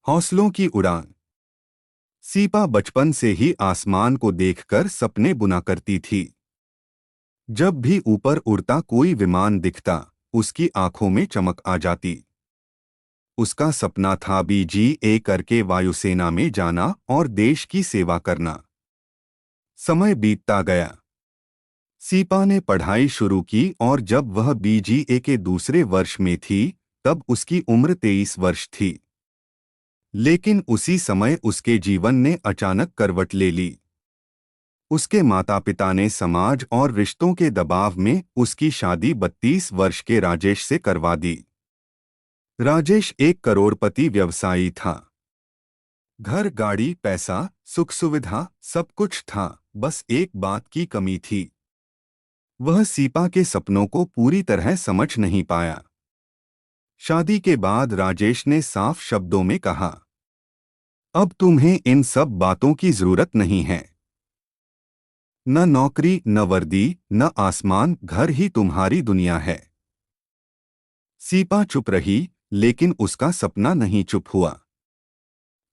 हौसलों की उड़ान। सीपा बचपन से ही आसमान को देखकर सपने बुना करती थी। जब भी ऊपर उड़ता कोई विमान दिखता, उसकी आंखों में चमक आ जाती। उसका सपना था BGA करके वायुसेना में जाना और देश की सेवा करना। समय बीतता गया। सीपा ने पढ़ाई शुरू की और जब वह BGA के दूसरे वर्ष में थी, तब उसकी उम्र 23 वर्ष थी। लेकिन उसी समय उसके जीवन ने अचानक करवट ले ली। उसके माता पिता ने समाज और रिश्तों के दबाव में उसकी शादी 32 वर्ष के राजेश से करवा दी। राजेश एक करोड़पति व्यवसायी था। घर, गाड़ी, पैसा, सुख सुविधा सब कुछ था, बस एक बात की कमी थी। वह सीपा के सपनों को पूरी तरह समझ नहीं पाया। शादी के बाद राजेश ने साफ शब्दों में कहा, अब तुम्हें इन सब बातों की जरूरत नहीं है। न नौकरी, न वर्दी, न आसमान, घर ही तुम्हारी दुनिया है। सीपा चुप रही, लेकिन उसका सपना नहीं चुप हुआ।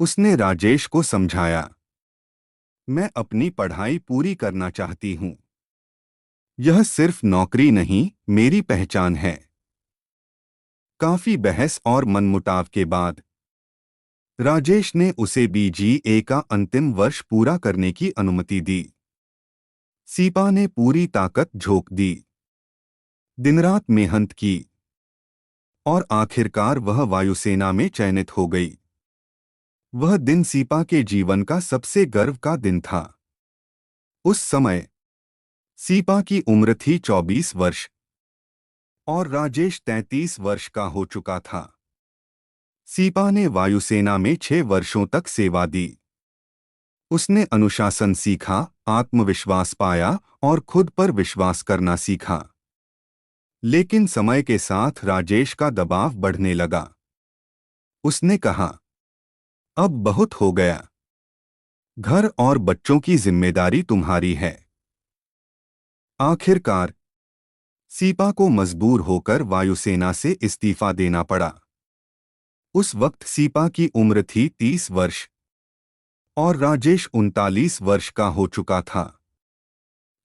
उसने राजेश को समझाया, मैं अपनी पढ़ाई पूरी करना चाहती हूँ। यह सिर्फ नौकरी नहीं, मेरी पहचान है। काफी बहस और मनमुटाव के बाद राजेश ने उसे BGA का अंतिम वर्ष पूरा करने की अनुमति दी। सीपा ने पूरी ताकत झोंक दी, दिनरात मेहनत की और आखिरकार वह वायुसेना में चयनित हो गई। वह दिन सीपा के जीवन का सबसे गर्व का दिन था। उस समय सीपा की उम्र थी 24 वर्ष और राजेश 33 वर्ष का हो चुका था। सीपा ने वायुसेना में 6 वर्षों तक सेवा दी। उसने अनुशासन सीखा, आत्मविश्वास पाया और खुद पर विश्वास करना सीखा। लेकिन समय के साथ राजेश का दबाव बढ़ने लगा। उसने कहा, अब बहुत हो गया। घर और बच्चों की जिम्मेदारी तुम्हारी है। आखिरकार सीपा को मजबूर होकर वायुसेना से इस्तीफा देना पड़ा। उस वक्त सीपा की उम्र थी 30 वर्ष और राजेश 39 वर्ष का हो चुका था।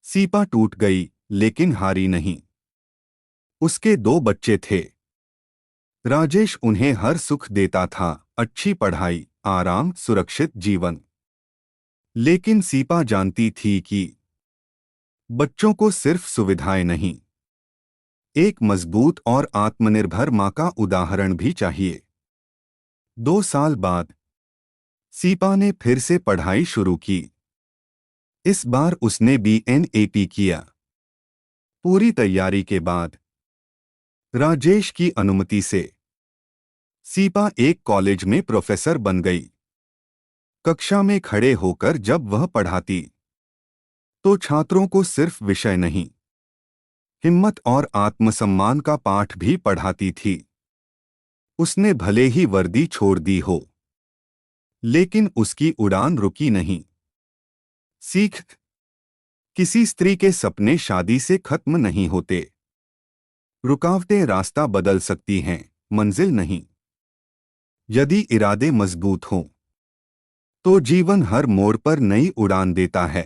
सीपा टूट गई, लेकिन हारी नहीं। उसके 2 बच्चे थे। राजेश उन्हें हर सुख देता था, अच्छी पढ़ाई, आराम, सुरक्षित जीवन। लेकिन सीपा जानती थी कि बच्चों को सिर्फ सुविधाएं नहीं, एक मजबूत और आत्मनिर्भर मां का उदाहरण भी चाहिए। 2 साल बाद सीपा ने फिर से पढ़ाई शुरू की। इस बार उसने BNAP किया। पूरी तैयारी के बाद राजेश की अनुमति से सीपा एक कॉलेज में प्रोफेसर बन गई। कक्षा में खड़े होकर जब वह पढ़ाती, तो छात्रों को सिर्फ विषय नहीं, हिम्मत और आत्मसम्मान का पाठ भी पढ़ाती थी। उसने भले ही वर्दी छोड़ दी हो, लेकिन उसकी उड़ान रुकी नहीं। सीख, किसी स्त्री के सपने शादी से खत्म नहीं होते। रुकावटें रास्ता बदल सकती हैं, मंजिल नहीं। यदि इरादे मजबूत हों, तो जीवन हर मोड़ पर नई उड़ान देता है।